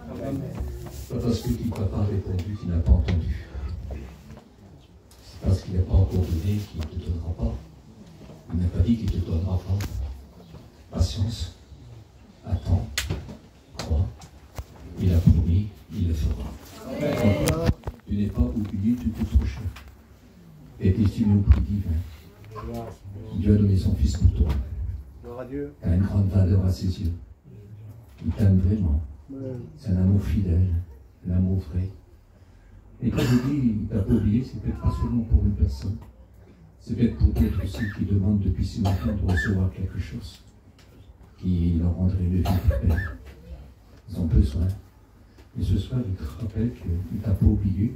Pas parce que tu n'as pas répondu qu'il n'a pas entendu. C'est parce qu'il n'a pas encore donné qu'il ne te donnera pas. Il n'a pas dit qu'il ne te donnera pas. Patience, attends, crois. Il a promis, il le fera. Tu n'es pas oublié, tu coûtes trop cher. Tu es estimé au prix divin. Dieu a donné son Fils pour toi. Tu as une grande valeur à ses yeux. Il t'aime vraiment. C'est un amour fidèle, un amour vrai. Et quand je dis, il t'a pas oublié, c'est peut-être pas seulement pour une personne. C'est peut-être pour d'autres aussi qui demandent depuis si longtemps de recevoir quelque chose qui leur rendrait le vie plus belle. Ils ont besoin. Et ce soir, il te rappelle qu'il ne t'a pas oublié.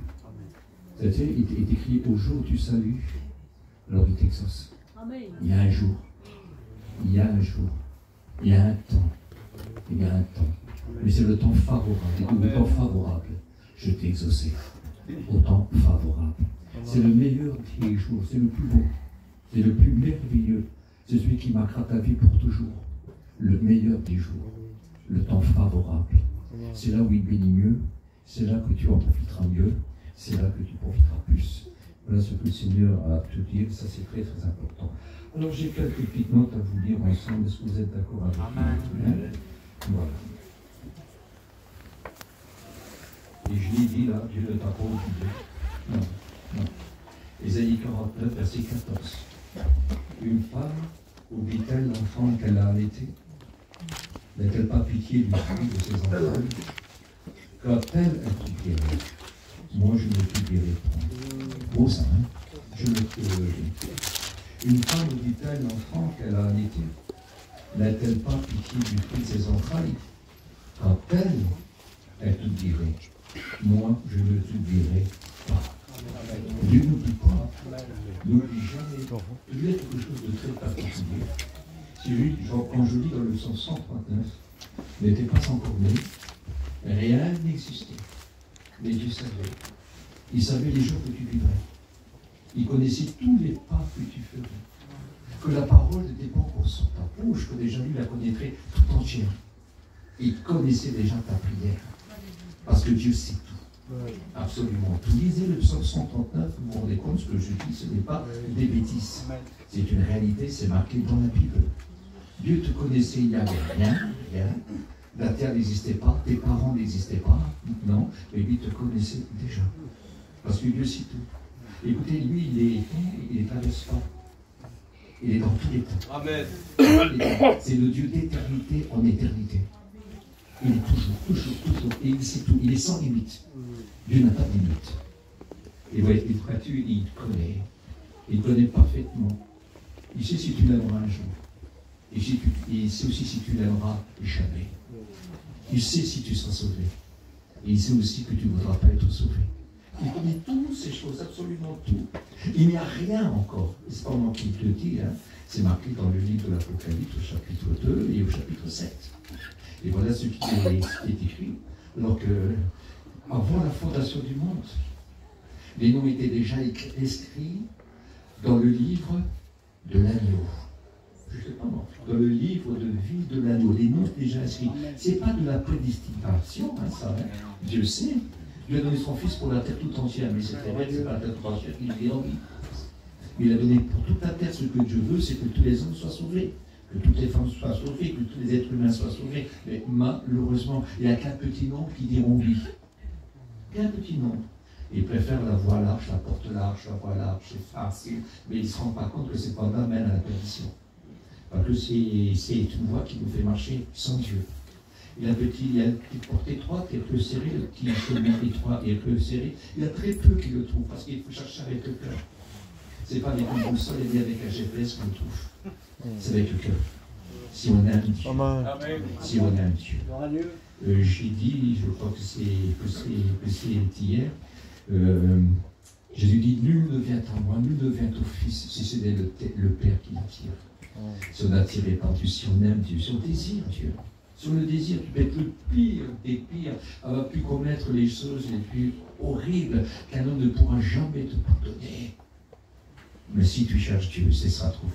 C'est-à-dire, il est écrit au jour du salut, alors il t'exauce. Il y a un jour, il y a un jour, il y a un temps, il y a un temps. Mais c'est le temps favorable. Le temps favorable, je t'ai exaucé. Au temps favorable. C'est le meilleur des jours, c'est le plus beau, c'est le plus merveilleux. C'est celui qui marquera ta vie pour toujours. Le meilleur des jours, le temps favorable. C'est là où il bénit mieux, c'est là que tu en profiteras mieux, c'est là que tu profiteras plus. Voilà ce que le Seigneur a à te dire, ça c'est très très important. Alors j'ai quelques petites notes à vous lire ensemble, est-ce que vous êtes d'accord avec moi? Voilà. Et je l'ai dit là, Dieu ne t'a pas oublié. Non, non. Ésaïe 49, verset 14. Une femme oublie-t-elle l'enfant qu'elle a allaité? N'a-t-elle pas pitié du fruit de ses enfants? Quand-elle t'oublierait? Moi je ne t'oublierai pas. Beau ça, hein? Je ne t'oublierai. Une femme oublie-t-elle l'enfant qu'elle a allaité? N'a-t-elle pas pitié du fruit de ses entrailles? Quand elle t'oublierait? Moi je ne t'oublierai pas. Dieu n'oublie pas, n'oublie jamais. Il y a quelque chose de très particulier. C'est lui, quand je lis dans le psaume 139, n'était pas encore né, rien n'existait. Mais Dieu savait. Il savait les jours que tu vivrais. Il connaissait tous les pas que tu ferais. Que la parole n'était pas encore sur ta bouche, que déjà lui la connaîtrait tout entière. Il connaissait déjà ta prière. Parce que Dieu sait tout. Absolument. Tout. Lisez le psaume 139, vous vous rendez compte, ce que je dis, ce n'est pas des bêtises. C'est une réalité, c'est marqué dans la Bible. Dieu te connaissait, il n'y avait rien, rien. La terre n'existait pas, tes parents n'existaient pas, non, mais lui te connaissait déjà. Parce que Dieu sait tout. Écoutez, lui, il ne traverse pas. Il est dans tous les temps. Amen. C'est le Dieu d'éternité en éternité. Il est toujours. Et il sait tout. Il est sans limite. Dieu n'a pas de limite. Et ouais, il te connaît. Il te connaît parfaitement. Il sait si tu l'aimeras un jour. Et il sait aussi si tu l'aimeras jamais. Il sait si tu seras sauvé. Et il sait aussi que tu ne voudras pas être sauvé. Il connaît toutes ces choses, absolument tout. Il n'y a rien encore. C'est pas moi qui te le dis, hein. C'est marqué dans le livre de l'Apocalypse au chapitre 2 et au chapitre 7. Et voilà ce qui est écrit. Alors que, avant la fondation du monde, les noms étaient déjà inscrits dans le livre de l'agneau. Je ne sais pas moi. Dans le livre de vie de l'agneau. Les noms étaient déjà inscrits. Ce n'est pas de la prédestination, hein, ça. Hein. Dieu sait. Dieu a donné son Fils pour la terre tout entière. Mais c'est vrai que ce n'est pas la terre tout entière qu'il est en vie. Il a donné pour toute la terre ce que Dieu veut, c'est que tous les hommes soient sauvés. Que toutes les femmes soient sauvées, que tous les êtres humains soient sauvés. Mais malheureusement, il n'y a qu'un petit nombre qui diront oui. Qu'un petit nombre. Ils préfèrent la voie large, la porte large, la voie large, c'est facile. Mais ils ne se rendent pas compte que c'est pas là mène à la perdition. Parce que c'est une voie qui nous fait marcher sans Dieu. Il y a une petite porte étroite et un peu serrée, le petit chemin étroit et un peu serré. Il y a très peu qui le trouvent parce qu'il faut chercher avec le cœur. Ce n'est pas avec une boussole et avec un GPS qu'on le trouve. C'est avec le cœur. Si on aime Dieu. Amen. Si on aime Dieu. J'ai dit, je crois que c'est hier, Jésus dit, nul ne vient à moi, nul ne vient au Fils, si ce n'est le Père qui l'attire. Si on est attiré par Dieu, si on aime Dieu, si on désire Dieu. Si on le désire, tu peux être le pire des pires, avoir pu commettre les choses les plus horribles qu'un homme ne pourra jamais te pardonner. Mais si tu cherches Dieu, ce sera trouvé.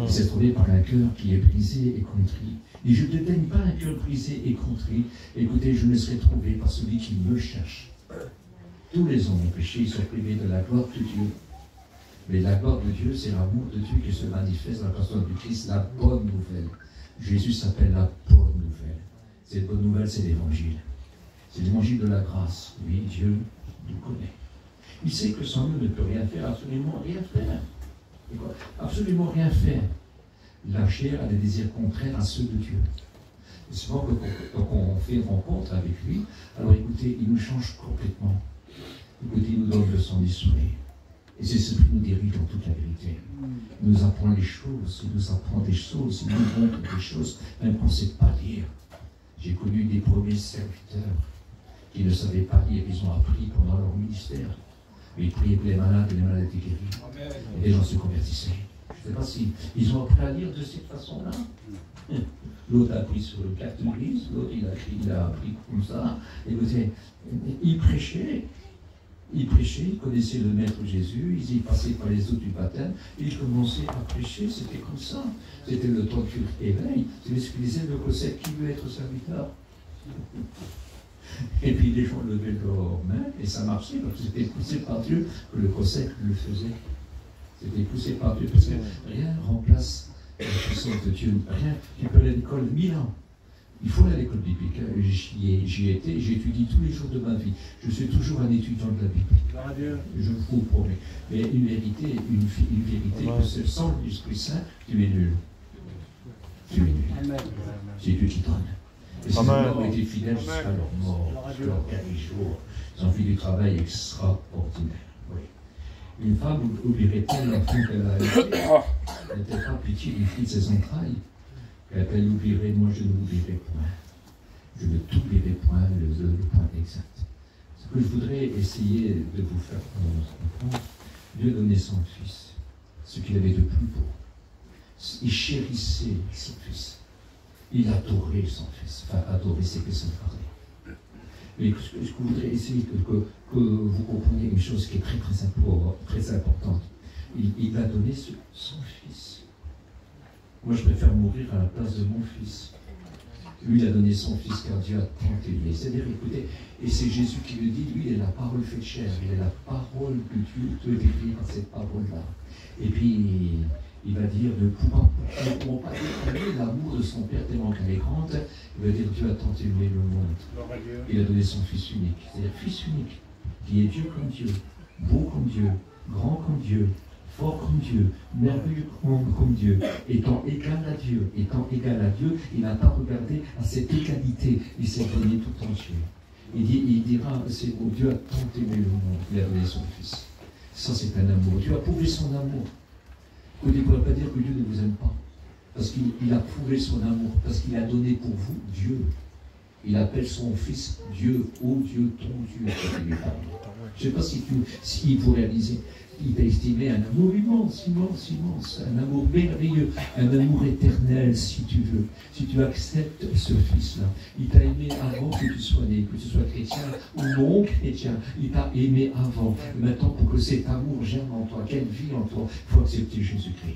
C'est trouvé par un cœur qui est brisé et contrit. Et je ne daigne pas un cœur brisé et contrit. Écoutez, je ne serai trouvé par celui qui me cherche. Tous les hommes ont péché, ils sont privés de la gloire de Dieu. Mais la gloire de Dieu, c'est l'amour de Dieu qui se manifeste dans la personne du Christ, la bonne nouvelle. Jésus s'appelle la bonne nouvelle. Cette bonne nouvelle, c'est l'évangile. C'est l'évangile de la grâce. Oui, Dieu nous connaît. Il sait que sans nous ne peut rien faire, absolument rien faire. Absolument rien faire. La chair a des désirs contraires à ceux de Dieu. Et souvent, quand on fait une rencontre avec lui, alors écoutez, il nous change complètement. Écoutez, il nous donne le sang d'esprit. Et c'est ce qui nous dirige dans toute la vérité. Il nous apprend les choses, il nous apprend des choses, il nous montre des choses, même qu'on ne sait pas lire. J'ai connu des premiers serviteurs qui ne savaient pas lire, ils ont appris pendant leur ministère. Mais ils priaient pour les malades et les malades étaient guéris. Et les gens se convertissaient. Je ne sais pas si ils ont appris à lire de cette façon-là. L'autre a appris sur le carte grise, l'autre il a appris comme ça. Écoutez, ils prêchaient. Ils prêchaient, ils connaissaient le Maître Jésus, ils y passaient par les eaux du baptême, ils commençaient à prêcher, c'était comme ça. C'était le temps de l'éveil. C'est ce qu'il disait, le Cossec, qui veut être serviteur? Et puis les gens levaient leurs mains, et ça marchait, parce que c'était poussé par Dieu que le Cossec le faisait. C'était poussé par Dieu, parce que rien ne remplace la puissance de Dieu. Rien, tu peux aller à l'école 1000 ans. Il faut aller à l'école biblique. J'y étais, j'étudie tous les jours de ma vie. Je suis toujours un étudiant de la Bible. Je vous promets. Mais une vérité, que sans l'Esprit Saint, tu es nul. Tu es nul. C'est Dieu qui donne. Et ces hommes ont été fidèles jusqu'à leur mort, jusqu'à leur dernier jour. Ils ont fait du travail extraordinaire. Oui. Une femme oublierait-elle l'enfant qu'elle a été? Elle n'était pas pitié du fruit de ses entrailles. Elle oublierait, moi je ne l'oublierai point. Je ne t'oublierai point, le point exact. Ce que je voudrais essayer de vous faire comprendre, Dieu donnait son Fils, ce qu'il avait de plus beau. Il chérissait son Fils. Il adorait son Fils. Enfin, adorer, c'est que ça parlait. Mais ce que je voudrais essayer que vous compreniez une chose qui est très importante. Il a donné son Fils. Moi, je préfère mourir à la place de mon fils. Lui, il a donné son fils car Dieu a tant aimé. C'est-à-dire, écoutez, et c'est Jésus qui le dit, lui, il est la parole faite chair. Il est la parole de Dieu, tout est écrit par cette parole-là. Et puis, il va dire, ne pouvant pas déclarer l'amour de son Père tellement qu'elle est grande, il va dire, Dieu a tant aimé le monde. Il a donné son fils unique. C'est-à-dire, fils unique, qui est Dieu comme Dieu, beau comme Dieu, grand comme Dieu, fort comme Dieu, merveilleux comme Dieu, étant égal à Dieu, il n'a pas regardé à cette égalité, il s'est donné tout entier. Il dira, c'est oh, Dieu a tant aimé le monde, il a donné son Fils. Ça c'est un amour. Dieu a prouvé son amour. Vous ne pouvez pas dire que Dieu ne vous aime pas, parce qu'il a prouvé son amour, parce qu'il a donné pour vous Dieu. Il appelle son Fils Dieu, ô Dieu, ton Dieu. Je ne sais pas si vous réalisez. Il t'a estimé un amour immense, un amour merveilleux, un amour éternel, si tu veux, si tu acceptes ce Fils-là. Il t'a aimé avant que tu sois né, que tu sois chrétien ou non chrétien. Il t'a aimé avant. Maintenant, pour que cet amour germe en toi, qu'elle vit en toi, il faut accepter Jésus-Christ.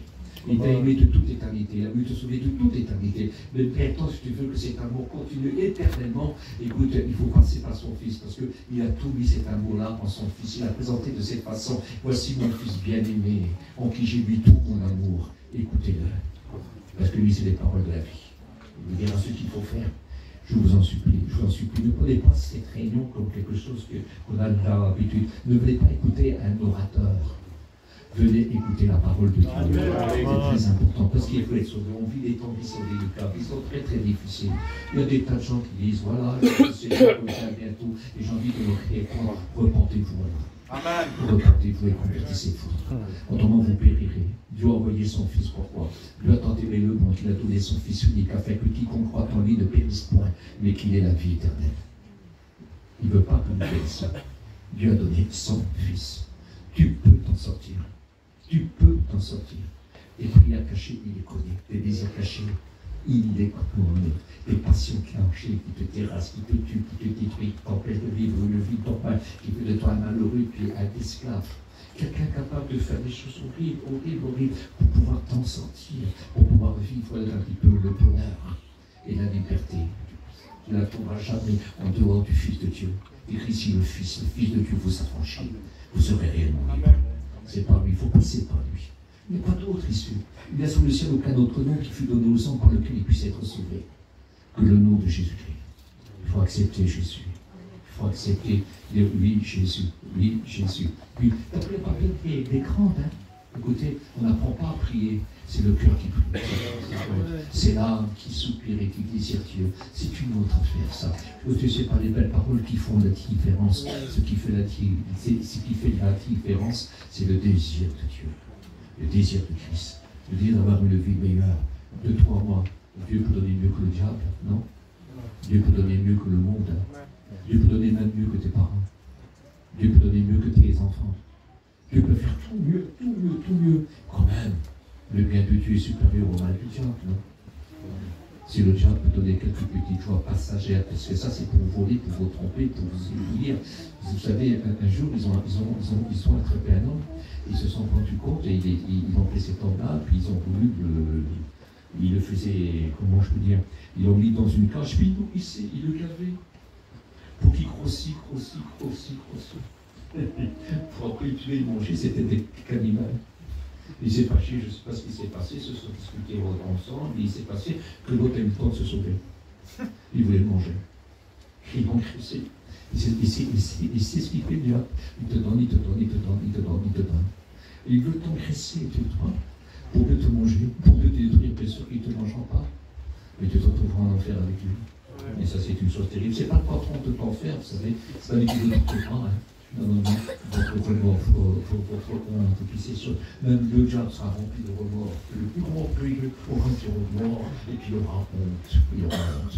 Il t'a aimé de toute éternité, il a voulu te sauver de toute éternité. Mais maintenant, si tu veux que cet amour continue éternellement, écoute, il faut passer par son Fils, parce qu'il a tout mis cet amour-là en son Fils. Il a présenté de cette façon, voici mon Fils bien-aimé, en qui j'ai mis tout mon amour. Écoutez-le, parce que lui, c'est les paroles de la vie. Il vous dira ce qu'il faut faire. Je vous en supplie, ne prenez pas cette réunion comme quelque chose qu'on a l'habitude. Ne venez pas écouter un orateur. Venez écouter la parole de Dieu. C'est très important parce qu'il faut être sauvé. On vit des temps qui sont délicats, qui sont très très difficiles. Il y a des tas de gens qui disent voilà, c'est bientôt, et j'ai envie de leur crier repentez-vous alors. Amen. Repentez-vous et convertissez-vous. Autrement vous périrez. Dieu a envoyé son Fils pourquoi? Dieu a tant aimé le monde qu'il a donné son Fils unique afin que quiconque croit en lui ne périsse point, mais qu'il ait la vie éternelle. Il ne veut pas que nous périssions. Dieu a donné son Fils. Tu peux t'en sortir. Tu peux t'en sortir. Des prières cachées, il les connaît. Des désirs cachés, Il est couronné. Les passions qui enchaînent, qui te terrassent, qui te tuent, qui te détruisent, qui t'empêchent de vivre une vie normale, qui fait de toi un malheureux, puis un esclave. Quelqu'un capable de faire des choses horribles, horribles, horribles, pour pouvoir t'en sortir, pour pouvoir vivre un petit peu le bonheur et la liberté. Tu ne la trouveras jamais en dehors du Fils de Dieu. Et si le Fils de Dieu vous affranchit, vous serez réellement libre. C'est par lui, il faut passer par lui. Il n'y a pas d'autre issue. Il n'y a sous le ciel aucun autre nom qui fut donné aux hommes par lequel il puisse être sauvé que le nom de Jésus-Christ. Il faut accepter Jésus. Il faut accepter, dire oui, Jésus, oui, Jésus. Puis, d'après pas des grandes, hein. Écoutez, on n'apprend pas à prier, c'est le cœur qui prie. C'est l'âme qui soupire et qui désire Dieu. C'est une autre affaire, ça. Tu sais pas les belles paroles qui font la différence. Ce qui fait la différence, c'est le désir de Dieu. Le désir de Christ. Le désir d'avoir une vie meilleure. 2-3 mois. Dieu peut donner mieux que le diable, non? Dieu peut donner mieux que le monde. Dieu peut donner même mieux que tes parents. Dieu peut donner mieux que tes enfants. Dieu peut faire tout mieux, tout mieux, tout mieux. Quand même, le bien de Dieu est supérieur au mal du diable, non? Si le diable peut donner quelques petites joies passagères, parce que ça c'est pour vous voler, pour vous tromper, pour vous éblouir. Vous savez, un jour, ils ont attrapé un homme, ils se sont rendus compte, et ils ont pris cet homme-là, puis ils ont voulu ils le faisaient, comment je peux dire, ils l'ont mis dans une cage, puis ils le gavaient, pour qu'il grossisse. Pour après le tuer et le manger, c'était des cannibales. Il s'est fâché, je ne sais pas ce qui s'est passé, ils se sont discutés ensemble, et il s'est passé que l'autre a eu le temps de se sauver. Il voulait le manger. Ils l'ont crissé. Il sait ce qu'il fait déjà. Il te donne. Et il veut t'engraisser, tu vois, pour mieux te manger, pour mieux te détruire, bien sûr qu'il ne te mangera pas. Mais tu te retrouveras en enfer avec lui. Et ça, c'est une chose terrible. C'est pas le patron de t'enfer, vous savez, c'est pas lui qui veut te prendre. Non, votre remords, votre honte, et puis c'est sûr, même le diable sera rempli de remords. Le plus grand pays aura un remords, et puis il y aura honte.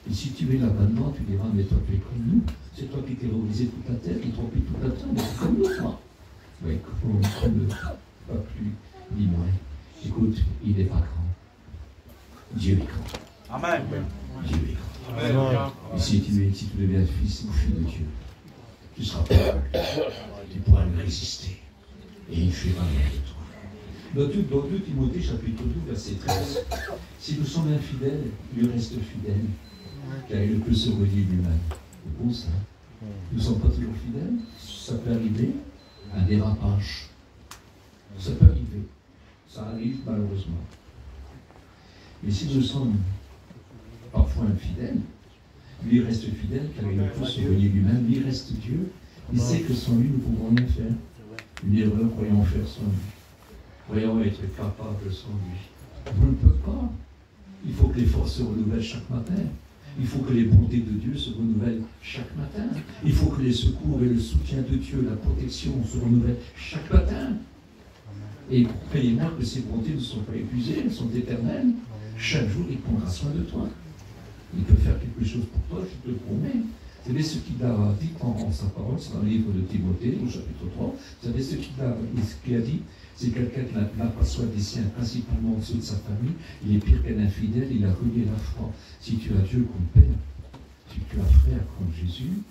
Et si tu es là maintenant, tu diras, mais toi tu es comme nous, c'est toi qui terrorisais toute la terre, qui trompais toute la terre, mais c'est comme nous, toi. Oui, comme le, pas plus, ni moins. Écoute, il n'est pas grand. Dieu est grand. Amen. Dieu est grand. Amen. Et si tu deviens fils ou fille de Dieu, tu seras pas, tu pourras lui résister. Et il fera rien de toi. Dans 2 Timothée, chapitre 12, verset 13, si nous sommes infidèles, lui reste fidèle, car il ne peut se relier lui-même. C'est bon ça. Nous ne sommes pas toujours fidèles. Ça peut arriver, un dérapage. Ça peut arriver. Ça arrive malheureusement. Mais si nous sommes parfois infidèles, lui reste fidèle, car il ne peut se relier lui-même. Lui reste Dieu. Il sait que sans lui, nous ne pouvons rien faire. Une erreur, croyons faire sans lui. Croyons être capables sans lui. On ne peut pas. Il faut que les forces se renouvellent chaque matin. Il faut que les bontés de Dieu se renouvellent chaque matin. Il faut que les secours et le soutien de Dieu, la protection se renouvellent chaque matin. Et croyez-moi que ces bontés ne sont pas épuisées, elles sont éternelles. Chaque jour, il prendra soin de toi. Il peut faire quelque chose pour toi, je te le promets. Vous savez ce qu'il a dit en sa parole, c'est dans le livre de Timothée, au chapitre 3. Vous savez ce qu'il a dit? C'est quelqu'un qui n'a pas soin des siens, principalement ceux de sa famille. Il est pire qu'un infidèle, il a renié la foi. Si tu as Dieu comme Père, si tu as frère comme Jésus,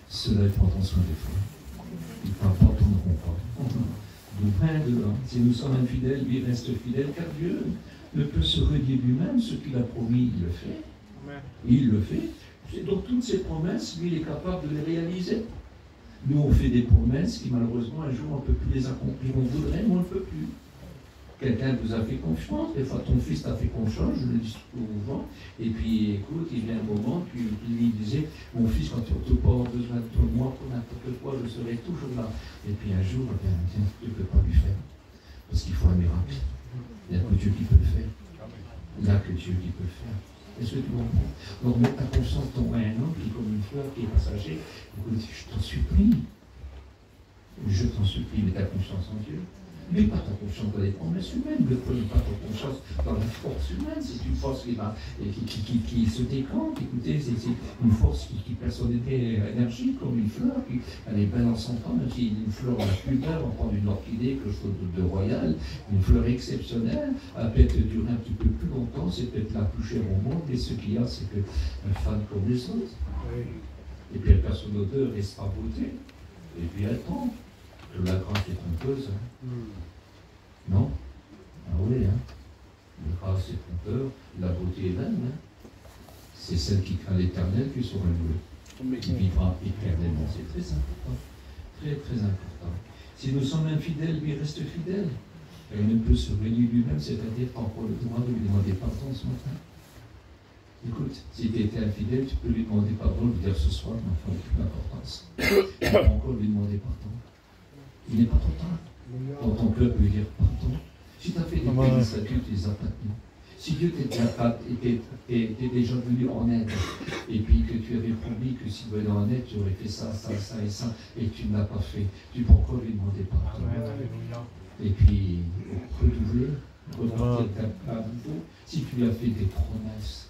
cela prendront soin de toi. Ils ne t'abandonneront pas. De là, si nous sommes infidèles, lui reste fidèle, car Dieu ne peut se renier lui-même. Ce qu'il a promis, il le fait. Il le fait. Et donc toutes ces promesses, lui, il est capable de les réaliser. Nous, on fait des promesses qui, malheureusement, un jour, on ne peut plus les accomplir. On voudrait, mais on ne peut plus. Quelqu'un vous a fait confiance, des fois ton fils t'a fait confiance, je le dis souvent, et puis écoute, il y a un moment, tu lui disais, mon fils, quand tu n'auras pas besoin de moi pour n'importe quoi, je serai toujours là. Et puis un jour, tu ne peux pas lui faire, parce qu'il faut un miracle. Il n'y a que Dieu qui peut le faire. Il n'y a que Dieu qui peut le faire. Est-ce que tu comprends? Donc mets ta confiance dans un homme qui est comme une fleur, qui est passager. Écoute, je t'en supplie. Je t'en supplie, mets ta confiance en Dieu. Mets pas ta confiance dans les promesses humaines, ne prenez pas ta confiance dans la force humaine. C'est une force qui se décante. Écoutez, c'est une force qui personne énergie, comme une fleur. Elle est belle en son temps, même si une fleur la plus belle, on prend une orchidée, quelque chose de royal, une fleur exceptionnelle. Elle peut être durer un petit peu plus longtemps, c'est peut-être la plus chère au monde, mais ce qu'il y a, c'est qu'elle fane comme les autres. Et puis elle perd son odeur et sa beauté. Et puis elle tombe. La grâce est trompeuse. Hein. Non? Ah oui, hein? La grâce est trompeur, la beauté est vaine. Hein? C'est celle qui craint l'Éternel qui sera louée. Qui vivra éternellement. C'est très important. Très, très important. Si nous sommes infidèles, lui reste fidèle. Et il ne peut se réunir lui-même, c'est-à-dire pas encore le droit de lui demander pardon ce matin. Écoute, si tu étais infidèle, tu peux lui demander pardon, lui dire ce soir, ma foi, aucune importance. Tu peux encore lui demander pardon. Il n'est pas trop tard. Dans ton cœur peut lui dire pardon. Si tu as fait des peines, ça tu les as pas tenus. Si Dieu t'était déjà venu en aide, et puis que tu avais promis que s'il venait en aide, tu aurais fait ça, ça, ça et ça, et que tu ne l'as pas fait, tu peux encore lui demander pardon. Et puis, renouveler, repartir d'un plat nouveau. Si tu lui as fait des promesses,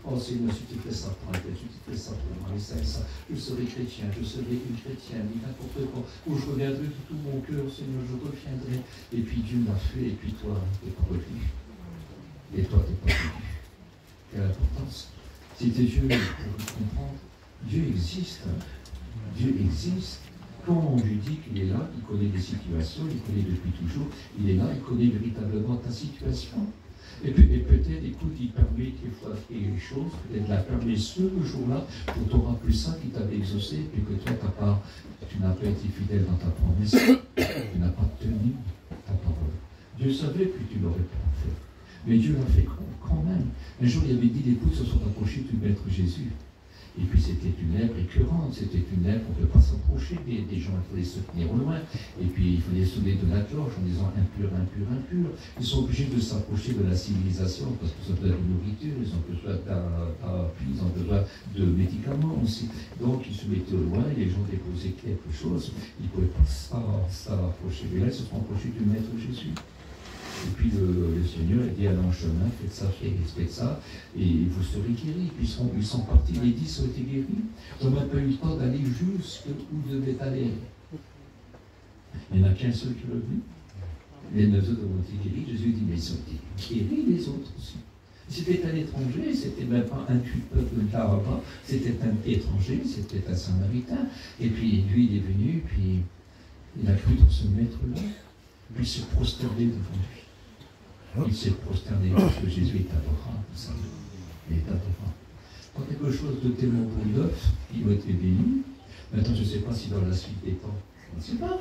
oh Seigneur, si tu fais ça pour la tête, si tu fais ça pour moi, et ça, je serai chrétien, je serai une chrétienne, et n'importe quoi, où je reviendrai de tout mon cœur, Seigneur, je reviendrai. Et puis Dieu l'a fait, et puis toi, tu n'es pas revenu. Et toi, tu n'es pas revenu. Quelle importance. C'était Dieu, pour le comprendre, Dieu existe. Hein. Dieu existe. Quand on lui dit qu'il est là, il connaît des situations, il connaît depuis toujours, il est là, il connaît véritablement ta situation. Et peut-être, écoute, il permet des fois des choses, peut-être la permet ce jour-là, pour te rappeler ça qui t'avait exaucé, puis que toi, tu n'as pas été fidèle dans ta promesse, tu n'as pas tenu ta parole. Dieu savait que tu l'aurais pas fait, mais Dieu l'a fait quand même. Un jour, il avait dit, les poules se sont approchées du Maître Jésus. Et puis c'était une lèpre écœurante, c'était une lèpre, on ne peut pas s'approcher des gens, il fallait se tenir au loin, et puis il fallait sonner de la cloche en disant impur, impur, impur. Ils sont obligés de s'approcher de la civilisation parce qu'ils ont besoin de nourriture, ils ont besoin d'appui, ils ont besoin de médicaments aussi. Donc ils se mettaient au loin, et les gens déposaient quelque chose, ils ne pouvaient pas s'approcher. Mais là, ils se sont approchés du Maître Jésus. Et puis le Seigneur a dit, allez en chemin, faites ça, et vous serez guéris. Puis ils sont partis, les 10 ont été guéris. Ils n'ont même pas eu le temps d'aller jusqu'où ils devaient aller. Il n'y en a qu'un seul qui l'a vu. Les 9 autres ont été guéris. Jésus dit, mais ils ont été guéris les autres aussi. C'était un étranger, c'était même pas un peuple là-bas, c'était un étranger, c'était un samaritain. Et puis lui, il est venu, puis il a cru dans ce maître-là, puis il s'est prosterné devant lui. Il s'est prosterné parce que Jésus est adorable. Il est adorable. Quand quelque chose de tellement beau neuf, ils ont été bénis. Maintenant, je ne sais pas si dans la suite des temps, on ne sait pas.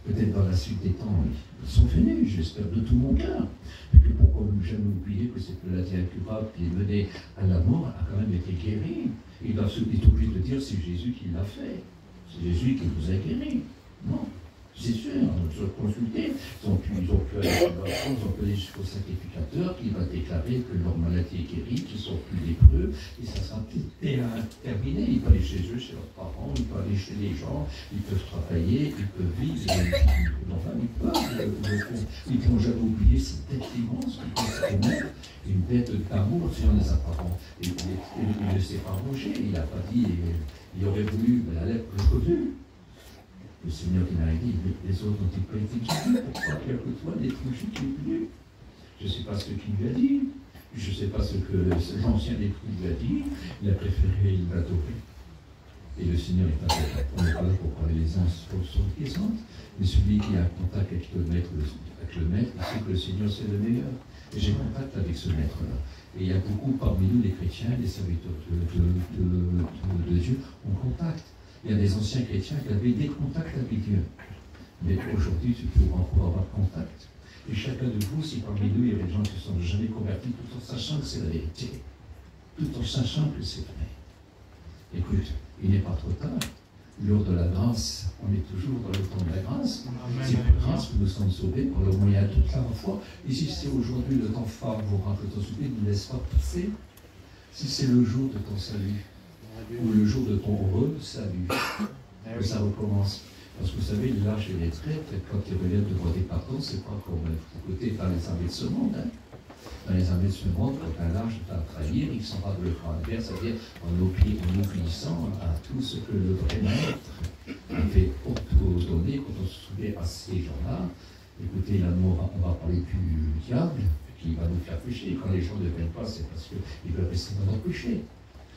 Peut-être dans la suite des temps, ils sont venus, j'espère de tout mon cœur. Et puis pourquoi ne jamais oublier que cette maladie incurable qui est menée à la mort a quand même été guérie. Il est obligé de dire c'est Jésus qui l'a fait. C'est Jésus qui vous a guéri. Non. C'est sûr, on se consulter, ils ont pu aller jusqu'au sacrificateur qui va déclarer que leur maladie est guérie, qu'ils sont plus lépreux, et ça sera terminé. Ils peuvent aller chez eux, chez leurs parents, ils peuvent aller chez les gens, ils peuvent travailler, ils peuvent vivre, enfin, ils n'ont jamais oublié cette dette immense qu'ils peuvent commettre, une dette d'amour sur les apparents. Et il ne s'est pas rangé, il n'a pas dit, il aurait voulu, mais la lèpre est revenue. Le Seigneur qui m'a dit, les autres n'ont pas été guéris, pourquoi quelquefois l'étranger qui est venu? Je ne sais pas ce qu'il lui a dit, je ne sais pas ce que l'ancien époux lui a dit, il a préféré l'adorer. Et le Seigneur est pas là, on n'est pas là pour parler les uns sur les autres, mais celui qui a un contact avec le maître, il sait que le Seigneur c'est le meilleur. Et j'ai contact avec ce maître-là. Et il y a beaucoup parmi nous, les chrétiens, les serviteurs de Dieu, ont contact. Il y a des anciens chrétiens qui avaient des contacts avec Dieu. Mais aujourd'hui, tu peux encore avoir contact. Et chacun de vous, si parmi nous, il y a des gens qui ne sont jamais convertis, tout en sachant que c'est la vérité, tout en sachant que c'est vrai. Écoute, il n'est pas trop tard. L'heure de la grâce, on est toujours dans le temps de la grâce. C'est par grâce que nous sommes sauvés par le moyen de toute la foi. Et si c'est aujourd'hui le temps favorable de ton salut, ne laisse pas passer. Si c'est le jour de ton salut, ou le jour de ton heureux salut, que ça recommence. Parce que vous savez, l'âge et les traites, quand ils reviennent devant des patrons, c'est pas comme côté dans les armées de ce monde. Hein. Dans les armées de ce monde, quand un âge va trahir, il s'en va de le faire envers, c'est-à-dire en obéissant à tout ce que le vrai maître avait ordonné. Quand on se souvient à ces gens-là, écoutez, l'amour, on va parler du diable, qui va nous faire pécher. Quand les gens ne viennent pas, c'est parce qu'ils veulent rester dans leur péché.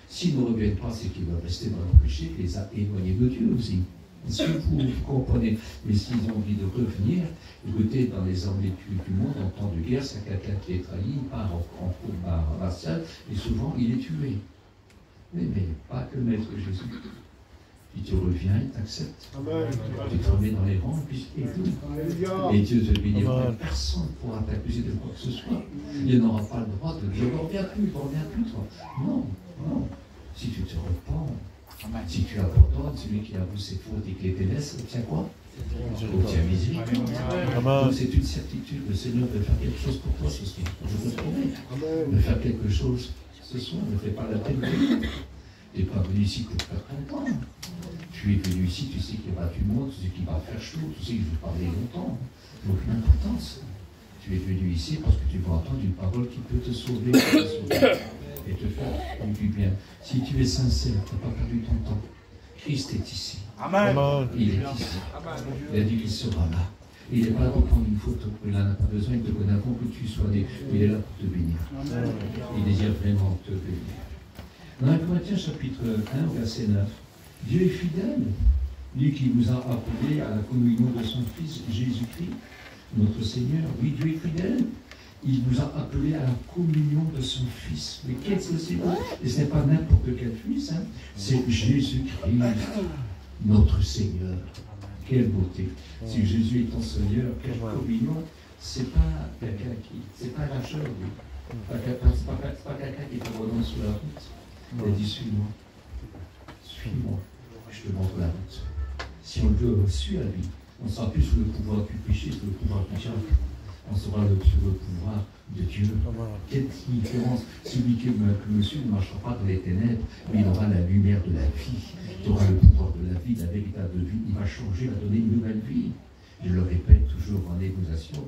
S'ils ne reviennent pas, c'est qu'ils veulent rester dans leur péché, qui les a éloignés de Dieu aussi. Est-ce que vous comprenez? Mais s'ils ont envie de revenir, écoutez, dans les armées du monde, en temps de guerre, c'est quelqu'un qui est trahi, il part en combat racial, et souvent il est tué. Mais pas que le Maître Jésus. Si tu reviens, il t'accepte. Tu te remets dans les rangs, et tout. Et Dieu te bénira. Personne ne pourra t'accuser de quoi que ce soit. Il n'aura pas le droit de dire, ne reviens plus, toi. Non, non. Si tu te repens, si tu abandonnes, celui qui avoue ses fautes et qui les délaisse, obtient quoi? Obtient miséricorde. Donc c'est une certitude, le Seigneur veut faire quelque chose pour toi ce soir. Je te promets. Il veut faire quelque chose ce soir, ne fais pas la tête. Tu n'es pas venu ici pour faire ton temps. Tu es venu ici, tu sais qu'il y aura du monde, tu sais qu'il va faire chaud, tu sais que je vais parler longtemps. Donc l'importance. Tu es venu ici parce que tu vas entendre une parole qui peut te sauver et te faire du bien. Si tu es sincère, tu n'as pas perdu ton temps. Christ est ici. Amen. Il est ici. Il a dit qu'il sera là. Il n'est pas là pour prendre une photo. Il n'en a pas besoin. Il te connaît avant que tu sois né. Il est là pour te bénir. Il désire vraiment te bénir. Dans 1 Corinthiens chapitre 1, verset 9, Dieu est fidèle, lui qui vous a appelé à la communion de son Fils Jésus-Christ, notre Seigneur. Oui, Dieu est fidèle. Il vous a appelé à la communion de son Fils. Mais qu'est-ce que c'est? Et ce n'est pas n'importe quel Fils, hein? C'est Jésus-Christ, notre Seigneur. Quelle beauté. Si Jésus est ton Seigneur, quelle communion. C'est pas quelqu'un qui... C'est pas lâcheur, lui. C'est pas quelqu'un qui te redonne sur la route. Il a dit, suis-moi. Suis-moi. Je te montre la route. Si on le suit à lui, on ne sera plus sous le pouvoir du péché, sous le pouvoir du diable. On sera sous le pouvoir de Dieu. Quelle différence. Celui qui me suit ne marchera pas dans les ténèbres, mais il aura la lumière de la vie. Il aura le pouvoir de la vie, la véritable vie. Il va changer, il va donner une nouvelle vie. Je le répète toujours en négociation.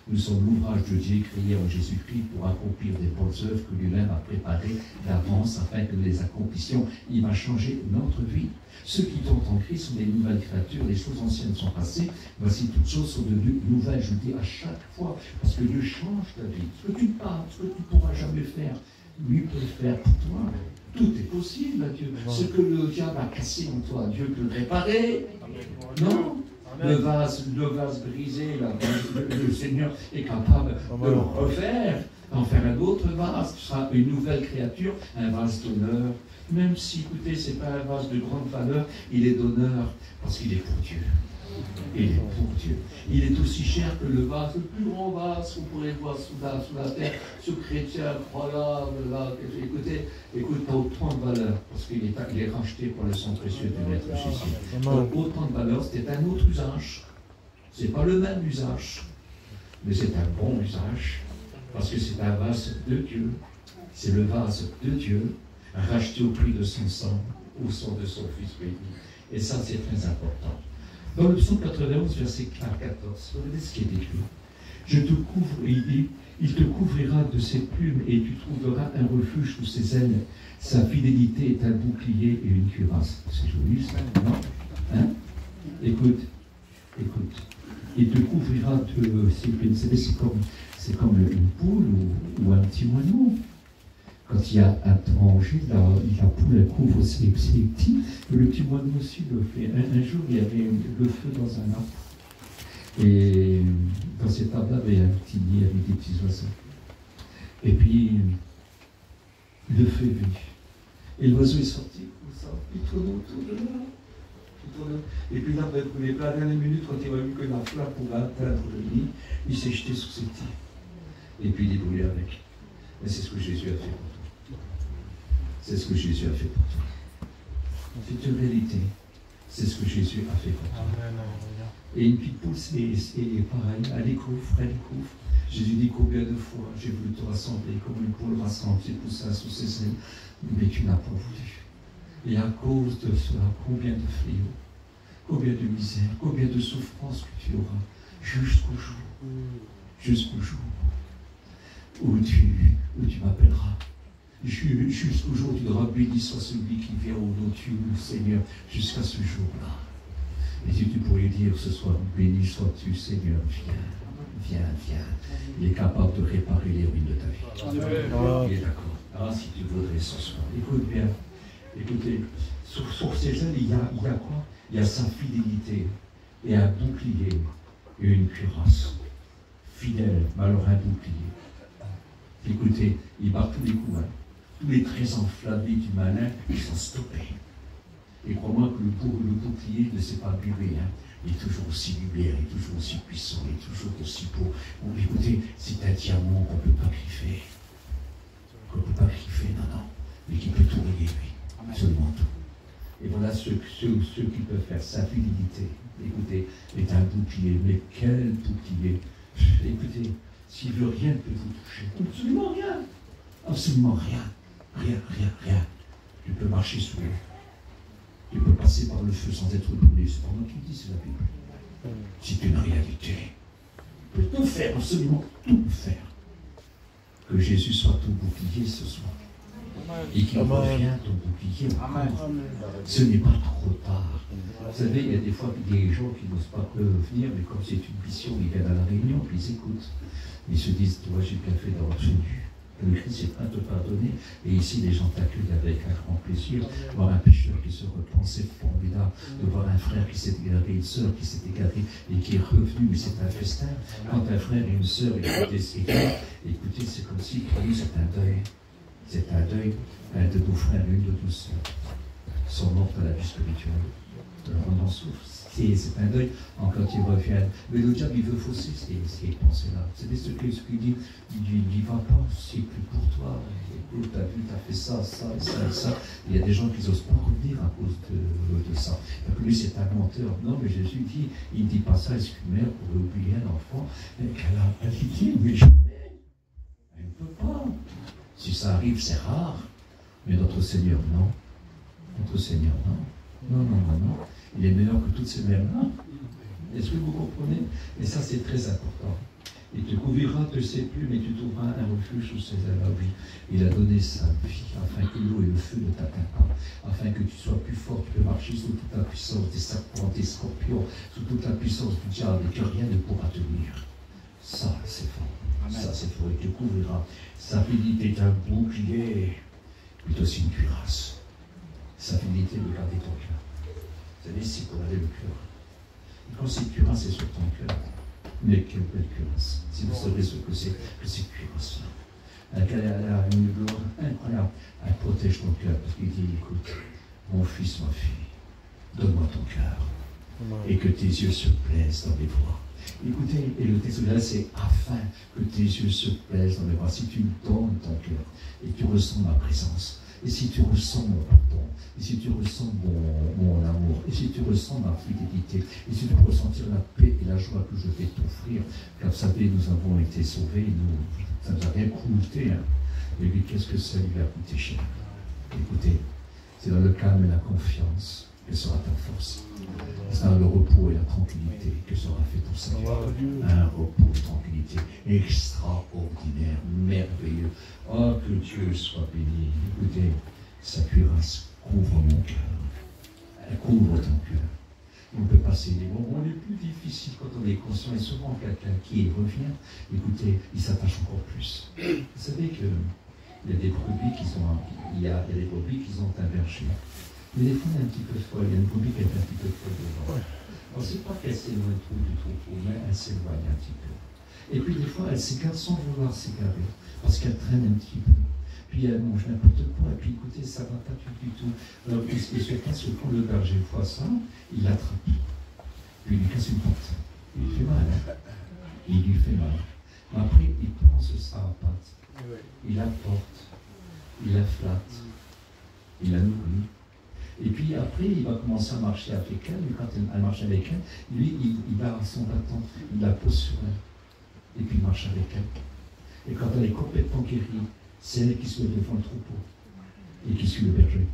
Nous sommes l'ouvrage de Dieu créé en Jésus-Christ pour accomplir des bonnes œuvres que lui-même a préparées d'avance afin que nous les accomplissions. Il va changer notre vie. Ceux qui tombent en Christ sont des nouvelles créatures, les choses anciennes sont passées, voici toutes choses sont devenues nouvelles, je le dis à chaque fois, parce que Dieu change ta vie. Ce que tu parles, ce que tu ne pourras jamais faire, lui peut le faire pour toi. Tout est possible à Dieu. Ce que le diable a cassé en toi, Dieu peut le réparer. Non? Le vase brisé, là, le Seigneur est capable de le refaire, d'en faire un autre vase. Ce sera une nouvelle créature, un vase d'honneur. Même si, écoutez, ce n'est pas un vase de grande valeur, il est d'honneur parce qu'il est pour Dieu. Il est pour Dieu. Il est aussi cher que le vase, le plus grand vase qu'on pourrait voir sous la terre, ce chrétien incroyable, là, écoute, pas autant de valeur, parce qu'il est racheté par le sang précieux du Maître Jésus. Autant de valeur, c'était un autre usage. Ce n'est pas le même usage, mais c'est un bon usage, parce que c'est un vase de Dieu. C'est le vase de Dieu, racheté au prix de son sang, au sang de son Fils béni. Et ça, c'est très important. Dans le psaume 91, verset 14, regardez ce qui est écrit. Je te couvre, il dit, il te couvrira de ses plumes et tu trouveras un refuge sous ses ailes. Sa fidélité est un bouclier et une cuirasse. C'est joli ça, non? Hein? Écoute. Il te couvrira de ses plumes. C'est comme une poule ou un petit moineau. Quand il y a un danger, la poule elle couvre ses petits, le petit moineau aussi le fait. Un jour, il y avait le feu dans un arbre. Et dans cet arbre-là, il y avait un petit nid avec des petits oiseaux. Et puis, le feu est venu. Et l'oiseau est sorti, comme ça, il tourne autour de là. Et puis là, la dernière minute, quand il a vu que la flamme pouvait atteindre le nid, il s'est jeté sur ses petits. Et puis il est brûlé avec. Et c'est ce que Jésus a fait pour toi. C'est ce que Jésus a fait pour toi. C'est une réalité. C'est ce que Jésus a fait pour toi. Et une petite poule, c'est pareil, elle couvre. Jésus dit combien de fois j'ai voulu te rassembler comme une poule rassemble ses poussins sous ses ailes, mais tu n'as pas voulu. Et à cause de cela, combien de fléaux, combien de misère, combien de souffrances que tu auras, jusqu'au jour où tu m'appelleras. Jusqu'au jour où tu diras, béni soit celui qui vient au nom de Dieu, Seigneur, jusqu'à ce jour-là. Et si tu pourrais dire ce soir, béni sois-tu, Seigneur, viens. Il est capable de réparer les ruines de ta vie. Il est d'accord. Ah, si tu voudrais ce soir. Écoute bien. Écoutez, sur ces jeunes, il y a quoi? Il y a sa fidélité et un bouclier et une cuirasse. Fidèle, mais alors un bouclier. Écoutez, il bat tous les coups. Tous les traits enflammés du malin, ils sont stoppés. Et crois-moi que le bouclier ne s'est pas buvé. Il est toujours aussi lumière, il est toujours aussi puissant, il est toujours aussi beau. Bon, écoutez, c'est un diamant qu'on ne peut pas griffer. Qu'on ne peut pas griffer, non. Mais qui peut tout régler, lui. Seulement tout. Et voilà ce qui peuvent faire sa fidélité. Écoutez, est un bouclier. Mais quel bouclier! Écoutez, s'il veut rien ne peut vous toucher. Absolument rien. Absolument rien. Rien. Tu peux marcher sous l'eau. Tu peux passer par le feu sans être brûlé. C'est pas moi qui le dis, c'est la Bible. C'est une réalité. Tu peux tout faire, absolument tout faire. Que Jésus soit ton bouclier ce soir. Et qu'il revienne ton bouclier. Ce n'est pas trop tard. Vous savez, il y a des fois des gens qui n'osent pas venir, mais comme c'est une mission, ils viennent à la réunion, puis ils écoutent. Ils se disent, toi, j'ai bien fait d'avoir venu. Le Christ est prêt à te pardonner. Et ici, les gens t'accueillent avec un grand plaisir. Voir un pécheur qui se repent, c'est formidable. De voir un frère qui s'est égaré, une sœur qui s'est égarée et qui est revenu, mais c'est un festin. Quand un frère et une sœur écoutez, c'est comme si, pour nous, c'est un deuil. C'est un deuil. Un de nos frères et une de nos sœurs sont mortes à la vie spirituelle. Alors on en souffre. C'est un deuil quand ils reviennent. Mais le diable, il veut fausser ces pensées-là. C'est ce qu'il dit. Il dit, va pas, c'est plus pour toi. Écoute, t'as vu, t'as fait ça. Il y a des gens qui n'osent pas revenir à cause de ça. Donc lui, c'est un menteur. Non, mais Jésus dit, il ne dit pas ça, est-ce qu'une mère pourrait oublier un enfant qu'elle a dit, mais jamais. Elle ne peut pas. Si ça arrive, c'est rare. Mais notre Seigneur, non. Notre Seigneur, non. Non. Il est meilleur que toutes ces mères-là. Est-ce que vous comprenez? Et ça, c'est très important. Il te couvrira de ses plumes et tu trouveras un refuge sous ses ailes. Oui, il a donné sa vie afin que l'eau et le feu ne t'atteignent pas, afin que tu sois plus fort, tu peux marcher sous toute la puissance des serpents, des scorpions, sous toute la puissance du diable et que rien ne pourra te nuire. Ça, c'est fort. Amen. Ça, c'est fort. Il te couvrira. Sa fidélité est un bouclier, mais aussi une cuirasse. Sa fidélité de garder ton cœur. Vous savez, c'est pour laver le cœur. Et quand cette cuirasse est sur ton cœur, mais quelle belle cuirasse. Si vous savez ce que c'est que cette cuirasse-là. Elle a une gloire incroyable. Elle protège ton cœur parce qu'il dit, écoute, mon fils, ma fille, donne-moi ton cœur. Et que tes yeux se plaisent dans mes voies. Écoutez, et le texte là, c'est afin que tes yeux se plaisent dans mes voies. Si tu donnes ton cœur et tu ressens ma présence, et si tu ressens mon pardon, et si tu ressens mon amour, et si tu ressens ma fidélité, et si tu peux ressentir la paix et la joie que je vais t'offrir, car vous savez, nous avons été sauvés, ça nous a rien coûté. Et lui, qu'est-ce que ça lui a coûté cher? Écoutez, c'est dans le calme et la confiance que sera ta force. C'est dans le repos et la tranquillité que sera fait ton salut. Un repos, tranquillité extraordinaire, merveilleux. Oh, que Dieu soit béni. Écoutez, sa cuirasse couvre mon cœur. Elle couvre ton cœur. On peut passer des moments les plus difficiles quand on est conscient. Et souvent, quelqu'un qui revient, écoutez, il s'attache encore plus. Vous savez qu'il y a des brebis qui sont un berger. Mais des fois, elle est un petit peu folle. Il y a une brebis qui est un petit peu folle devant. On ne sait pas qu'elle s'éloigne trop du troupeau, mais elle s'éloigne un petit peu. Et puis des fois, elle s'égare sans vouloir s'égarer, parce qu'elle traîne un petit peu. Puis elle mange n'importe quoi, et puis écoutez, ça ne va pas du tout. Alors, il se passe que quand le berger voit ça, il l'attrape. Puis il lui casse une patte. Il lui fait mal, hein. Il lui fait mal. Mais après, il prend sa patte, il la porte, il la flatte, il la nourrit. Et puis après, il va commencer à marcher avec elle, mais quand elle marche avec elle, lui, il a son bâton, il la pose sur elle, et puis il marche avec elle. Et quand elle est complètement guérie, c'est elle qui se met devant le troupeau, et qui suit le berger.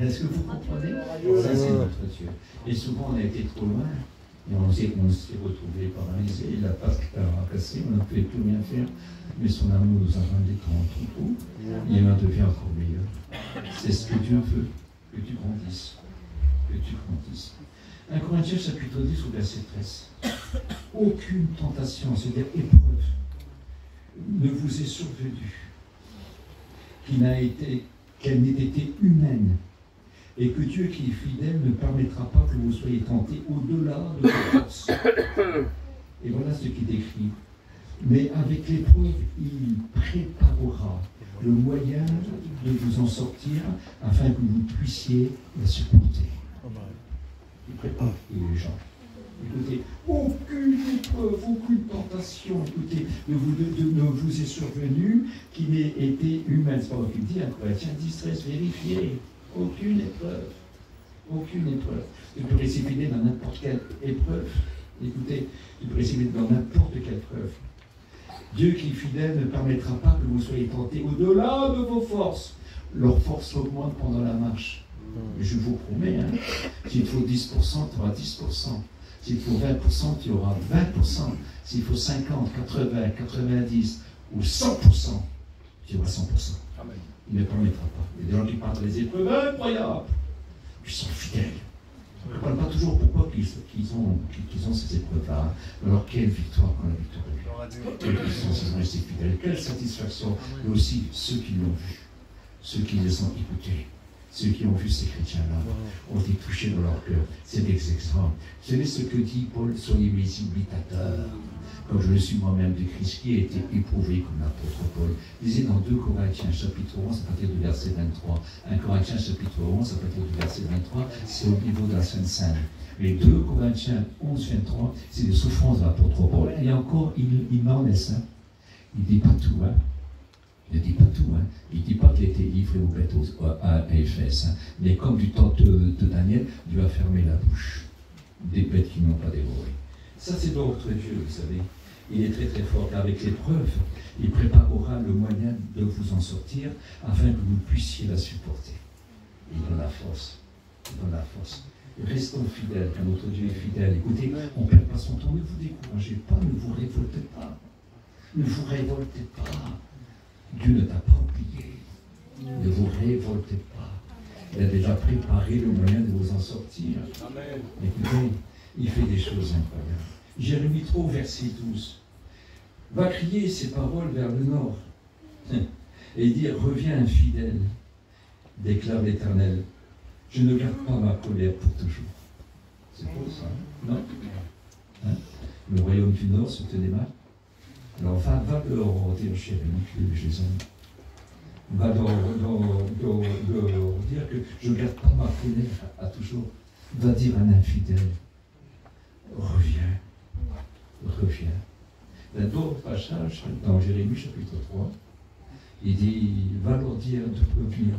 Est-ce que vous comprenez? Ça, c'est notre Dieu. Et souvent, on a été trop loin. Et on s'est retrouvé paralysé, la patte a cassé, on ne pouvait plus rien faire. Mais son amour nous a rendus trop. Et on devient encore meilleur. C'est ce que Dieu veut, que tu grandisses. Que tu grandisses. 1 Corinthiens chapitre 10 au verset 13. Aucune tentation, c'est-à-dire épreuve, ne vous est survenue, qu'elle n'ait été humaine, et que Dieu qui est fidèle ne permettra pas que vous soyez tentés au-delà de vos forces. Et voilà ce qu'il décrit. Mais avec l'épreuve, il préparera le moyen de vous en sortir afin que vous puissiez la supporter. Il prépare les gens. Écoutez, aucune épreuve, aucune tentation, écoutez, ne vous est survenue qui n'ait été humaine. C'est pas moi qui le dis, hein, Corinthiens 10, 13, vérifiez. Aucune épreuve. Aucune épreuve. Tu peux précipiter dans n'importe quelle épreuve. Écoutez, tu peux précipiter dans n'importe quelle épreuve. Dieu qui est fidèle ne permettra pas que vous soyez tentés au-delà de vos forces. Leur force augmente pendant la marche. Je vous promets, hein, s'il faut 10%, tu auras 10%. S'il faut 20%, tu auras 20%. S'il faut 50, 80, 90 ou 100%, tu auras 100%. Amen. Il ne permettra pas. Il y a des gens qui parlent des épreuves incroyables. Ils sont fidèles. On ne parle pas toujours pourquoi qu'ils ont ces épreuves-là. Alors, quelle victoire quand la victoire est venue. Quelle puissance ils ont resté fidèles. Quelle satisfaction. Et aussi ceux qui l'ont vu. Ceux qui les ont écoutés. Ceux qui ont vu ces chrétiens-là ont été touchés dans leur cœur. C'est des exemples. C'est ce que dit Paul, soyez mes imitateurs. Comme je le suis moi-même de Christ, qui a été éprouvé comme l'apôtre Paul. Lisez dans 2 Corinthiens chapitre 11 à partir du verset 23. 1 Corinthiens chapitre 11 à partir du verset 23, c'est au niveau de la Sainte Seine. Les 2 Corinthiens 11, 23, c'est les souffrances de l'apôtre Paul. Et encore, il m'en laisse. Hein. Il ne dit pas tout. Hein. Il ne dit pas tout, hein. Il ne dit pas qu'il a été livré aux bêtes à Éphèse. Hein. Mais comme du temps de Daniel, Dieu a fermé la bouche des bêtes qui n'ont pas dévoré. Ça, c'est notre Dieu, vous savez. Il est très très fort. Avec l'épreuve, il préparera le moyen de vous en sortir afin que vous puissiez la supporter. Il donne la force. Il donne la force. Restons fidèles, car notre Dieu est fidèle. Écoutez, on ne perd pas son temps. Ne vous découragez pas, ne vous révoltez pas. Ne vous révoltez pas. Dieu ne t'a pas oublié. Ne vous révoltez pas. Il a déjà préparé le moyen de vous en sortir. Amen. Écoutez, il fait des choses incroyables. Jérémie 3, verset 12. Va crier ces paroles vers le nord et dire, reviens infidèle, déclare l'Éternel. Je ne garde pas ma colère pour toujours. C'est beau ça, non? Hein? Le royaume du nord se tenait mal. Alors va leur dire, Jérémie, que je les aime. Va leur dire que je ne garde pas ma colère à toujours. Va dire à un infidèle, reviens. D'autres passages dans Jérémie chapitre 3, il dit, va leur dire de revenir.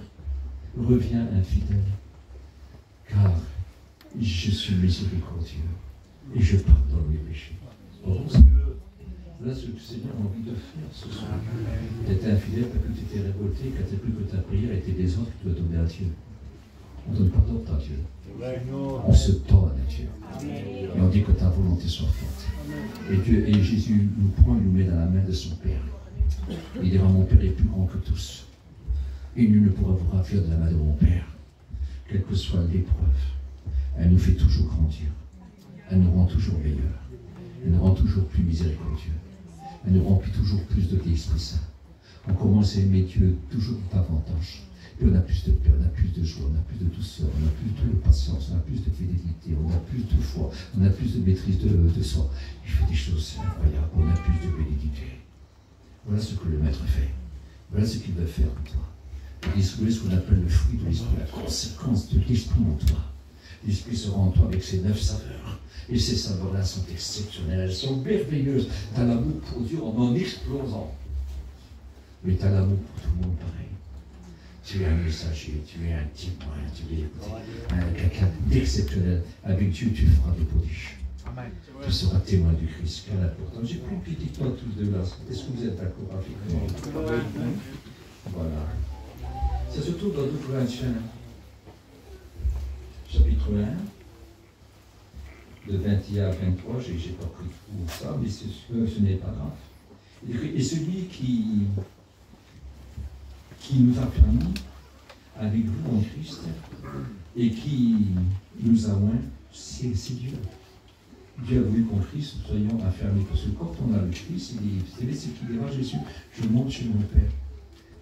Reviens infidèle, car je suis miséricordieux et je pardonne les péchés. Voilà ce que le Seigneur a envie de faire ce soir. Tu étais infidèle parce que tu étais révolté, quand tu n'as plus que ta prière était des autres que tu dois donner à Dieu. On ne donne pas d'ordre à Dieu. On se tord à Dieu. Et on dit que ta volonté soit forte. Et Jésus nous prend et nous met dans la main de son Père. Il dira, mon Père est plus grand que tous. Et nul ne pourra vous ravir de la main de mon Père. Quelle que soit l'épreuve, elle nous fait toujours grandir. Elle nous rend toujours meilleurs. Elle nous rend toujours plus miséricordieux. Elle nous remplit toujours plus de l'Esprit Saint. On commence à aimer Dieu toujours davantage. Et on a plus de paix, on a plus de joie, on a plus de douceur, on a plus de patience, on a plus de fidélité, on a plus de foi, on a plus de maîtrise de soi. Il fait des choses incroyables, on a plus de bénédiction. Voilà ce que le Maître fait. Voilà ce qu'il veut faire pour toi. Il est ce qu'on appelle le fruit de l'Esprit, la conséquence de l'Esprit en toi. L'Esprit sera en toi avec ses 9 saveurs. Et ces saveurs-là sont exceptionnelles, elles sont merveilleuses. Tu as l'amour pour Dieu en explosant. Mais tu as l'amour pour tout le monde pareil. Tu es un messager, tu es un témoin, tu es quelqu'un d'exceptionnel. Avec Dieu, tu feras des prodiges. Amen. Tu seras témoin du Christ. Quelle importance. J'ai pris une petite note tous deux là. Est-ce que vous êtes d'accord avec moi? Voilà. Ça se trouve dans 2 Corinthiens, 1, de 21 à 23, je n'ai pas pris tout ça, mais ce n'est pas grave. Et celui qui nous a permis, avec vous en Christ, et qui nous a oint, c'est Dieu. Dieu a voulu qu'en Christ, nous soyons affermis. Parce que quand on a le Christ, vous savez ce qu'il dira Jésus, je monte chez mon Père.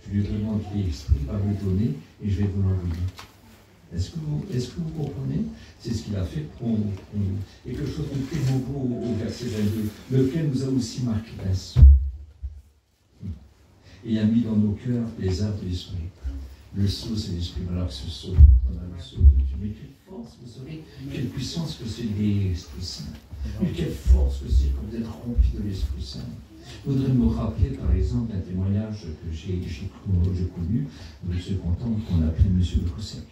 Je lui demande l'Esprit va me donner et je vais vous l'envoyer. Est-ce que vous comprenez? C'est ce qu'il a fait pour nous. Et quelque chose de très nouveau au verset 22, lequel nous a aussi marqué d'un sceau. Et a mis dans nos cœurs les arts de l'Esprit. Le sceau, c'est l'Esprit. Alors que ce sceau, on a le sceau de Dieu. Mais quelle force, vous savez, quelle puissance que c'est l'Esprit Saint. Mais quelle force que c'est comme d'être rempli de l'Esprit Saint. Je voudrais me rappeler, par exemple, un témoignage que j'ai connu de ce canton qu'on appelait Monsieur Le Cossec.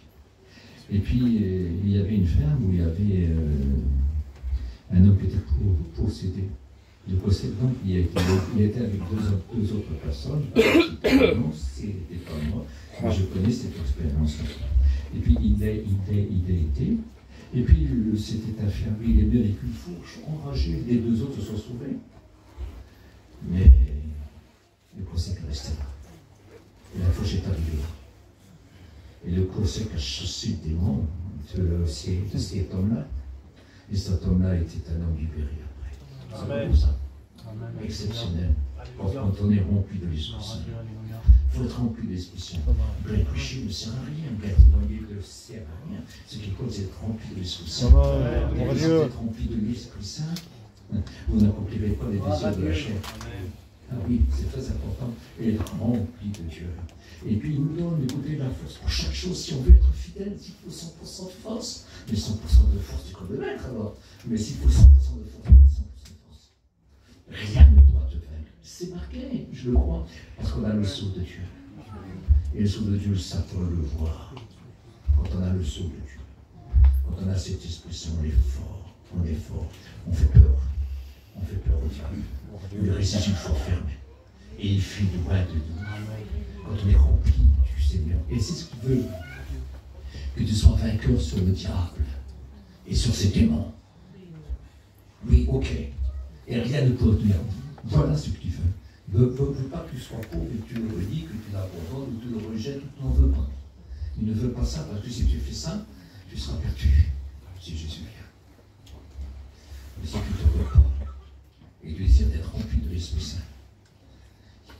Et puis, il y avait une ferme où il y avait un homme qui était possédé. Le Cossec, donc, il était avec deux autres personnes. Non, c'était pas moi, mais je connais cette expérience. Et puis, il a été. Et puis, c'était affermi, il est bien avec une fourche enragée. Les deux autres se sont sauvés. Mais le Cossec restait là. Et la fourche est arrivée là. Et le Cossec a chassé le démon de cet homme-là. Et cet homme-là était un homme libéré après. C'est comme ça. Exceptionnel. Quand on est rempli de l'Esprit Saint. Il faut être rempli de l'Esprit Saint. Bien prêcher ne sert à rien. Bien témoigner ne sert à rien. Ce qui compte, c'est être rempli de l'Esprit Saint. Et quand vous êtes rempli de l'Esprit Saint, vous n'accomplirez pas les désirs de la chair. Ah oui, c'est très important. Et être rempli de Dieu. Et puis il nous donne, écoutez, la force pour chaque chose. Si on veut être fidèle, s'il faut 100% de force, mais 100% de force, tu peux le mettre alors. Mais s'il faut 100% de force, 100% de force. Rien ne doit te vaincre. C'est marqué, je le crois, parce qu'on a le sceau de Dieu. Et le sceau de Dieu, Satan le voit. Quand on a le sceau de Dieu, quand on a cet esprit saint, on est fort, on fait peur. On fait peur au diable. Il résiste une fois fermé. Et il fuit de loin de nous. Quand on est rempli du Seigneur. Et c'est ce qu'il veut. Que tu sois vainqueur sur le diable et sur ses démons. Oui, ok. Et rien ne peut tenir. Voilà ce qu'il veut. Il ne veut pas que tu sois pauvre et que tu le redis, que tu l'abandonnes ou que tu le rejettes, ou que tu n'en veux pas. Il ne veut pas ça parce que si tu fais ça, tu seras perdu. Si Jésus vient. Mais si tu te repars et tu désires d'être rempli de l'Esprit Saint,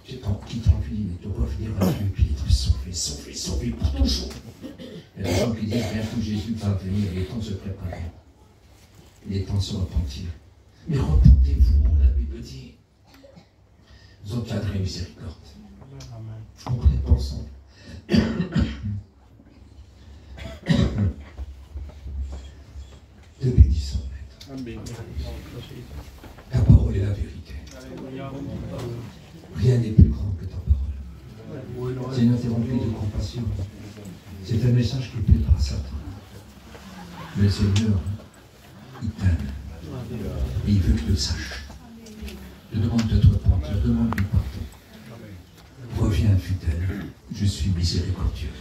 qui t'envie de te revenir à Dieu et de sauver pour toujours. Il y a des gens qui disent bientôt Jésus va venir, il est temps de se préparer. Il est temps de se repentir. Mais repentez-vous, la Bible dit. Vous obtiendrez miséricorde. On prie pas ensemble. Te bénissons, Maître. Ta parole est la vérité. Rien n'est plus grand que ta parole. Seigneur, tu es rempli de compassion. C'est un message qui plaît à Satan. Mais le Seigneur, il t'aime. Et il veut que tu le saches. Je demande de te repentir, demande-lui pardon. Reviens, fidèle. Je suis miséricordieux.